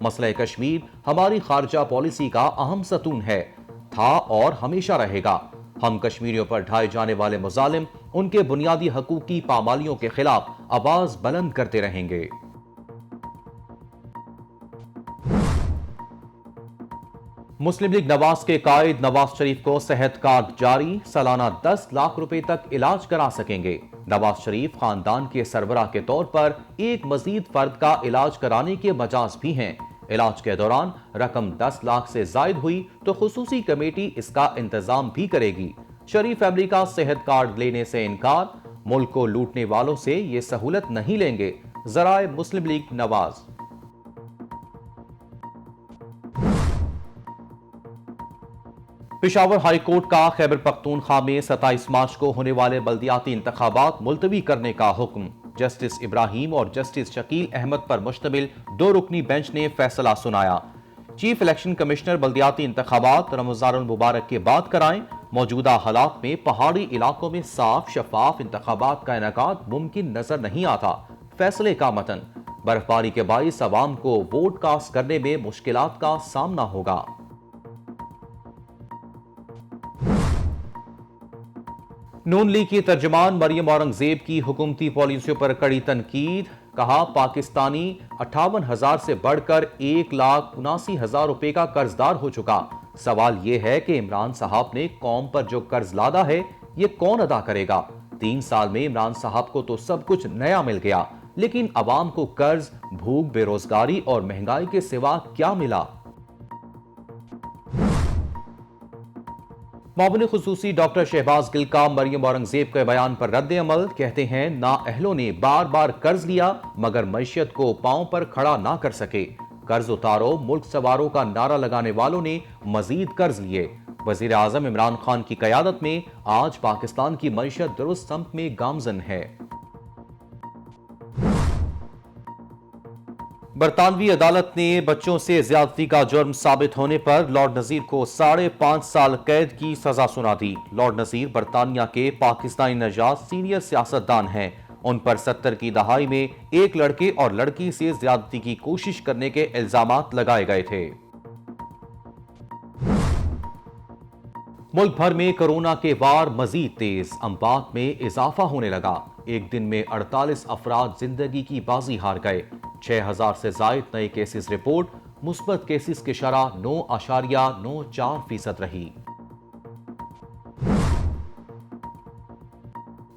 مسئلہ کشمیر ہماری خارجہ پالیسی کا اہم ستون ہے، تھا اور ہمیشہ رہے گا۔ ہم کشمیریوں پر ڈھائے جانے والے مظالم، ان کے بنیادی حقوق کی پامالیوں کے خلاف آواز بلند کرتے رہیں گے۔ مسلم لیگ نواز کے قائد نواز شریف کو صحت کارڈ جاری، سالانہ 10 لاکھ روپے تک علاج کرا سکیں گے۔ نواز شریف خاندان کے سربراہ کے طور پر ایک مزید فرد کا علاج کرانے کے مجاز بھی ہیں۔ علاج کے دوران رقم 10 لاکھ سے زائد ہوئی تو خصوصی کمیٹی اس کا انتظام بھی کرے گی۔ شریف فیملی کا صحت کارڈ لینے سے انکار، ملک کو لوٹنے والوں سے یہ سہولت نہیں لیں گے، ذرائع مسلم لیگ نواز۔ پشاور ہائی کورٹ کا خیبر پختونخوا میں 27 مارچ کو ہونے والے بلدیاتی انتخابات ملتوی کرنے کا حکم۔ جسٹس ابراہیم اور جسٹس شکیل احمد پر مشتمل 2 رکنی بینچ نے فیصلہ سنایا۔ چیف الیکشن کمشنر بلدیاتی انتخابات رمضان المبارک کے بعد کرائیں۔ موجودہ حالات میں پہاڑی علاقوں میں صاف شفاف انتخابات کا انعقاد ممکن نظر نہیں آتا۔ فیصلے کا متن: برفباری کے باعث عوام کو ووٹ کاسٹ کرنے میں مشکلات کا سامنا ہوگا۔ نون لیگ کی ترجمان مریم اورنگزیب کی حکومتی پالیسیوں پر کڑی تنقید، کہا پاکستانی 58,000 سے بڑھ کر 1,79,000 روپے کا قرض دار ہو چکا۔ سوال یہ ہے کہ عمران صاحب نے قوم پر جو قرض لادا ہے یہ کون ادا کرے گا؟ 3 سال میں عمران صاحب کو تو سب کچھ نیا مل گیا، لیکن عوام کو قرض، بھوک، بے روزگاری اور مہنگائی کے سوا کیا ملا؟ معاون خصوصی ڈاکٹر شہباز گل کا مریم اورنگزیب کے بیان پر رد عمل، کہتے ہیں نااہلوں نے بار بار قرض لیا مگر معیشت کو پاؤں پر کھڑا نہ کر سکے۔ قرض اتارو ملک سواروں کا نعرہ لگانے والوں نے مزید قرض لیے۔ وزیر اعظم عمران خان کی قیادت میں آج پاکستان کی معیشت درست سمت میں گامزن ہے۔ برطانوی عدالت نے بچوں سے زیادتی کا جرم ثابت ہونے پر لارڈ نذیر کو 5.5 سال قید کی سزا سنا دی۔ لارڈ نذیر برطانیہ کے پاکستانی نژاد سینئر سیاستدان ہیں۔ ان پر 70 کی دہائی میں ایک لڑکے اور لڑکی سے زیادتی کی کوشش کرنے کے الزامات لگائے گئے تھے۔ ملک بھر میں کورونا کے وار مزید تیز، اموات میں اضافہ ہونے لگا۔ ایک دن میں 48 افراد زندگی کی بازی ہار گئے۔ 6,000 سے زائد نئے کیسز رپورٹ، مثبت کیسز کی شرح 9.94% رہی۔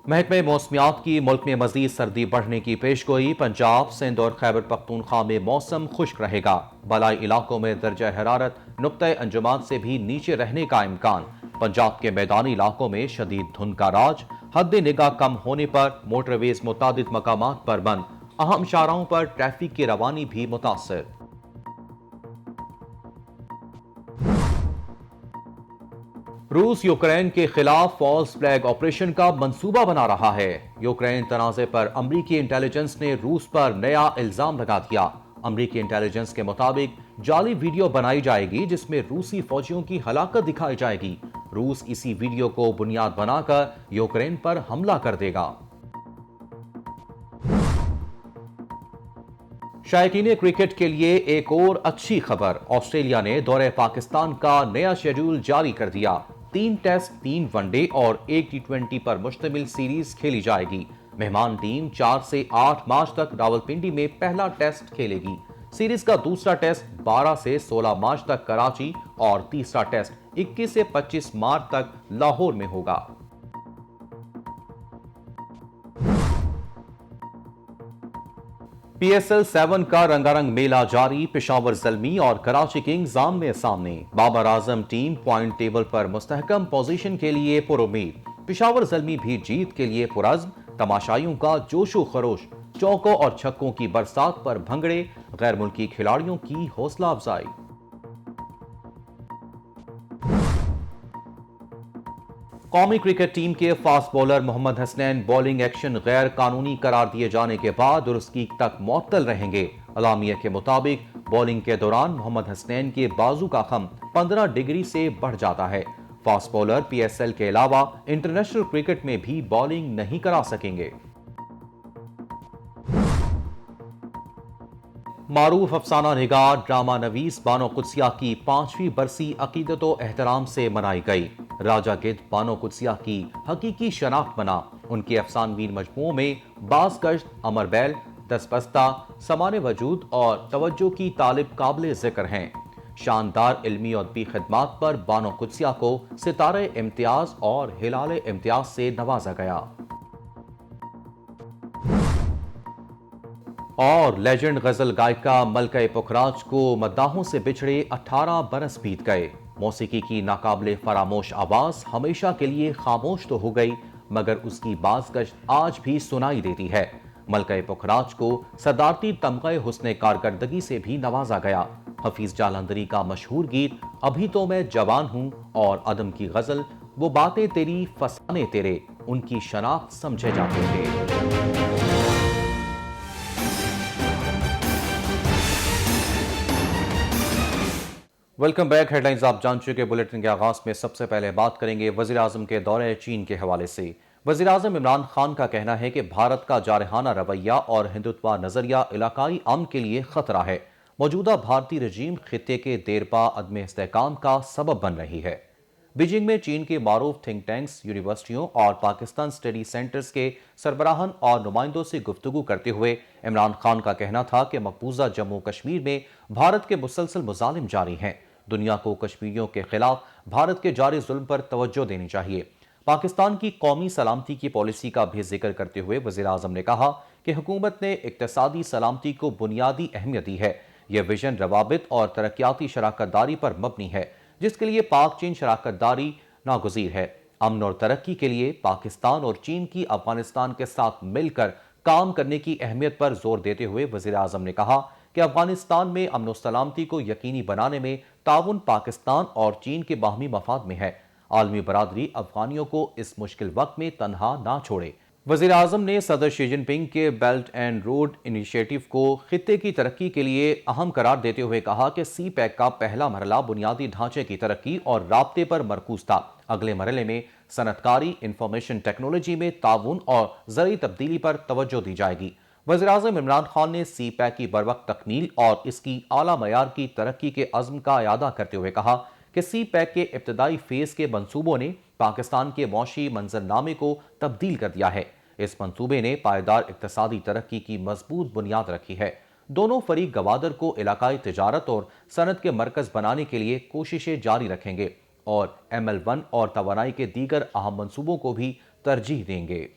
محکمہ موسمیات کی ملک میں مزید سردی بڑھنے کی پیشگوئی، پنجاب، سندھ اور خیبر پختونخوا میں موسم خشک رہے گا۔ بالائی علاقوں میں درجہ حرارت نقطہ انجماد سے بھی نیچے رہنے کا امکان۔ پنجاب کے میدانی علاقوں میں شدید دھند کا راج، حد نگاہ کم ہونے پر موٹر ویز متعدد مقامات پر بند، اہم شاہراہوں پر ٹریفک کی روانی بھی متاثر۔ روس یوکرین کے خلاف فالس فلیگ آپریشن کا منصوبہ بنا رہا ہے۔ یوکرین تنازع پر امریکی انٹیلیجنس نے روس پر نیا الزام لگا دیا۔ امریکی انٹیلیجنس کے مطابق جعلی ویڈیو بنائی جائے گی جس میں روسی فوجیوں کی ہلاکت دکھائی جائے گی۔ روس اسی ویڈیو کو بنیاد بنا کر یوکرین پر حملہ کر دے گا۔ شائقین کرکٹ کے لیے ایک اور اچھی خبر، آسٹریلیا نے دورہ پاکستان کا نیا شیڈول جاری کر دیا۔ 3 ٹیسٹ، 3 ون ڈے اور 1 T20 پر مشتمل سیریز کھیلی جائے گی۔ مہمان ٹیم 4 سے 8 مارچ تک راولپنڈی میں پہلا ٹیسٹ کھیلے گی۔ سیریز کا دوسرا ٹیسٹ 12 سے 16 مارچ تک کراچی اور تیسرا ٹیسٹ 21 سے 25 مارچ تک لاہور میں ہوگا۔ PSL 7 کا رنگا رنگ میلہ جاری، پشاور زلمی اور کراچی کنگز آمنے سامنے۔ Babar Azam team point table پر مستحکم پوزیشن کے لیے پر امید، پشاور زلمی بھی جیت کے لیے پرعزم۔ تماشائیوں کا جوش و خروش، چوکوں اور چھکوں کی برسات پر بھنگڑے، غیر ملکی کھلاڑیوں کی حوصلہ افزائی۔ قومی کرکٹ ٹیم کے فاسٹ بولر محمد حسنین بولنگ ایکشن غیر قانونی قرار دیے جانے کے بعد درستگی تک معطل رہیں گے۔ اعلامیہ کے مطابق بولنگ کے دوران محمد حسنین کے بازو کا خم 15 ڈگری سے بڑھ جاتا ہے۔ فاسٹ بولر PSL کے علاوہ انٹرنیشنل کرکٹ میں بھی بولنگ نہیں کرا سکیں گے۔ معروف افسانہ نگار ڈرامہ نویس بانو قدسیہ کی 5ویں برسی عقیدت و احترام سے منائی گئی۔ راجہ گدھ بانو قدسیہ کی حقیقی شناخت بنا۔ ان کے افسانوی مجموعوں میں باز گشت، امر بیل، دسبستہ، سمان وجود اور توجہ کی طالب قابل ذکر ہیں۔ شاندار علمی اور ادبی خدمات پر بانو قدسیہ کو ستارہ امتیاز اور ہلال امتیاز سے نوازا گیا۔ اور لیجنڈ غزل گائکہ ملکہ پکھراج کو مداحوں سے بچھڑے 18 برس بیت گئے۔ موسیقی کی ناقابل فراموش آواز ہمیشہ کے لیے خاموش تو ہو گئی، مگر اس کی بازگشت آج بھی سنائی دیتی ہے۔ ملکہ پکھراج کو صدارتی تمغہ حسن کارکردگی سے بھی نوازا گیا۔ حفیظ جالندھری کا مشہور گیت ابھی تو میں جوان ہوں اور عدم کی غزل وہ باتیں تیری فسانے تیرے ان کی شناخت سمجھے جاتے تھے۔ Welcome back. ہیڈ لائنز آپ جان چکے۔ بلیٹن کے آغاز میں سب سے پہلے بات کریں گے وزیراعظم کے دورہ چین کے حوالے سے۔ وزیراعظم عمران خان کا کہنا ہے کہ بھارت کا جارحانہ رویہ اور ہندوتوا نظریہ علاقائی امن کے لیے خطرہ ہے۔ موجودہ بھارتی رجیم خطے کے دیرپا عدم استحکام کا سبب بن رہی ہے۔ بیجنگ میں چین کے معروف تھنک ٹینکس، یونیورسٹیوں اور پاکستان اسٹڈی سینٹرز کے سربراہان اور نمائندوں سے گفتگو کرتے ہوئے عمران خان کا کہنا تھا کہ مقبوضہ جموں کشمیر میں بھارت کے مسلسل مظالم جاری ہیں۔ دنیا کو کشمیریوں کے خلاف بھارت کے جاری ظلم پر توجہ دینی چاہیے۔ پاکستان کی قومی سلامتی کی پالیسی کا بھی ذکر کرتے ہوئے وزیراعظم نے کہا کہ حکومت نے اقتصادی سلامتی کو بنیادی اہمیت دی ہے۔ یہ ویژن روابط اور ترقیاتی شراکت داری پر مبنی ہے، جس کے لیے پاک چین شراکت داری ناگزیر ہے۔ امن اور ترقی کے لیے پاکستان اور چین کی افغانستان کے ساتھ مل کر کام کرنے کی اہمیت پر زور دیتے ہوئے وزیراعظم نے کہا کہ افغانستان میں امن و سلامتی کو یقینی بنانے میں تعاون پاکستان اور چین کے باہمی مفاد میں ہے۔ عالمی برادری افغانیوں کو اس مشکل وقت میں تنہا نہ چھوڑے۔ وزیراعظم نے صدر شی جن پنگ کے بیلٹ اینڈ روڈ انیشیٹو کو خطے کی ترقی کے لیے اہم قرار دیتے ہوئے کہا کہ سی پیک کا پہلا مرحلہ بنیادی ڈھانچے کی ترقی اور رابطے پر مرکوز تھا۔ اگلے مرحلے میں صنعت کاری، انفارمیشن ٹیکنالوجی میں تعاون اور زرعی تبدیلی پر توجہ دی جائے گی۔ وزیراعظم عمران خان نے سی پیک کی بروقت تکمیل اور اس کی اعلیٰ معیار کی ترقی کے عزم کا اعادہ کرتے ہوئے کہا کہ سی پیک کے ابتدائی فیز کے منصوبوں نے پاکستان کے معاشی منظرنامے کو تبدیل کر دیا ہے۔ اس منصوبے نے پائیدار اقتصادی ترقی کی مضبوط بنیاد رکھی ہے۔ دونوں فریق گوادر کو علاقائی تجارت اور صنعت کے مرکز بنانے کے لیے کوششیں جاری رکھیں گے اور ML1 اور توانائی کے دیگر اہم منصوبوں کو بھی ترجیح دیں گے۔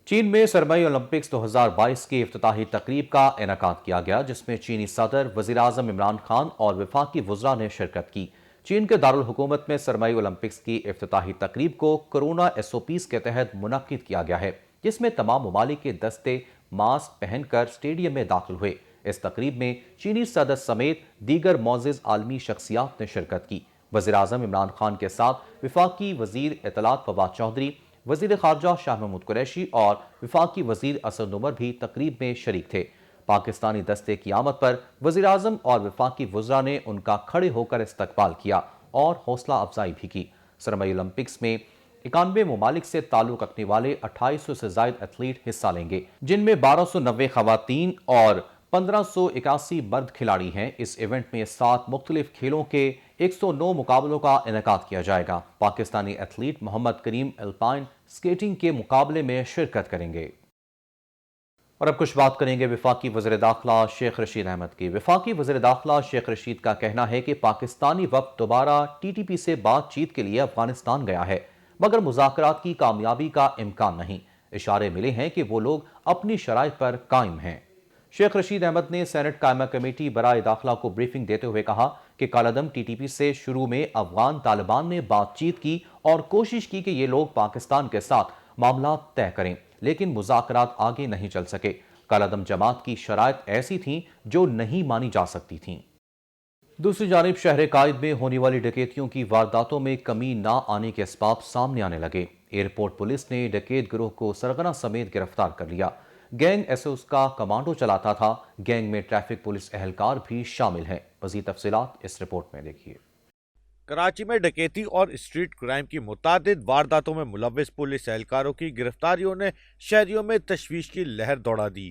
چین میں سرمائی اولمپکس 2022 کی افتتاحی تقریب کا انعقاد کیا گیا، جس میں چینی صدر، وزیراعظم عمران خان اور وفاقی وزراء نے شرکت کی۔ چین کے دارالحکومت میں سرمائی اولمپکس کی افتتاحی تقریب کو کورونا SOPs کے تحت منعقد کیا گیا ہے، جس میں تمام ممالک کے دستے ماسک پہن کر اسٹیڈیم میں داخل ہوئے۔ اس تقریب میں چینی صدر سمیت دیگر معزز عالمی شخصیات نے شرکت کی۔ وزیراعظم عمران خان کے ساتھ وفاقی وزیر اطلاعات فواد چودھری، وزیر خارجہ شاہ محمود قریشی اور وفاقی وزیر اسد عمر بھی تقریب میں شریک تھے۔ پاکستانی دستے کی آمد پر وزیراعظم اور وفاقی وزراء نے ان کا کھڑے ہو کر استقبال کیا اور حوصلہ افزائی بھی کی۔ سرمائی اولمپکس میں 91 ممالک سے تعلق رکھنے والے 2800 سے زائد ایتھلیٹ حصہ لیں گے، جن میں 1290 خواتین اور 1581 مرد کھلاڑی ہیں۔ اس ایونٹ میں 7 مختلف کھیلوں کے 109 مقابلوں کا انعقاد کیا جائے گا۔ پاکستانی ایتھلیٹ محمد کریم الپائن سکیٹنگ کے مقابلے میں شرکت کریں گے۔ اور اب کچھ بات کریں گے وفاقی وزیر داخلہ شیخ رشید احمد کی۔ وفاقی وزیر داخلہ شیخ رشید کا کہنا ہے کہ پاکستانی وفد دوبارہ TTP سے بات چیت کے لیے افغانستان گیا ہے، مگر مذاکرات کی کامیابی کا امکان نہیں۔ اشارے ملے ہیں کہ وہ لوگ اپنی شرائط پر قائم ہیں۔ شیخ رشید احمد نے سینٹ قائمہ کمیٹی برائے داخلہ کو بریفنگ دیتے ہوئے کہا کہ کالعدم TTP سے شروع میں افغان طالبان نے بات چیت کی اور کوشش کی کہ یہ لوگ پاکستان کے ساتھ معاملات طے کریں، لیکن مذاکرات آگے نہیں چل سکے۔ کالعدم جماعت کی شرائط ایسی تھیں جو نہیں مانی جا سکتی تھیں۔ دوسری جانب شہر قائد میں ہونے والی ڈکیتیوں کی وارداتوں میں کمی نہ آنے کے اسباب سامنے آنے لگے۔ ایئرپورٹ پولیس نے ڈکیت گروہ کو سرغنہ سمیت گرفتار کر لیا۔ گینگ ایسوس کا کمانڈو چلاتا تھا۔ گینگ میں ٹریفک پولیس اہلکار بھی شامل ہیں۔ مزید تفصیلات اس رپورٹ میں دیکھیے۔ کراچی میں ڈکیتی اور اسٹریٹ کرائم کی متعدد وارداتوں میں ملوث پولیس اہلکاروں کی گرفتاریوں نے شہریوں میں تشویش کی لہر دوڑا دی۔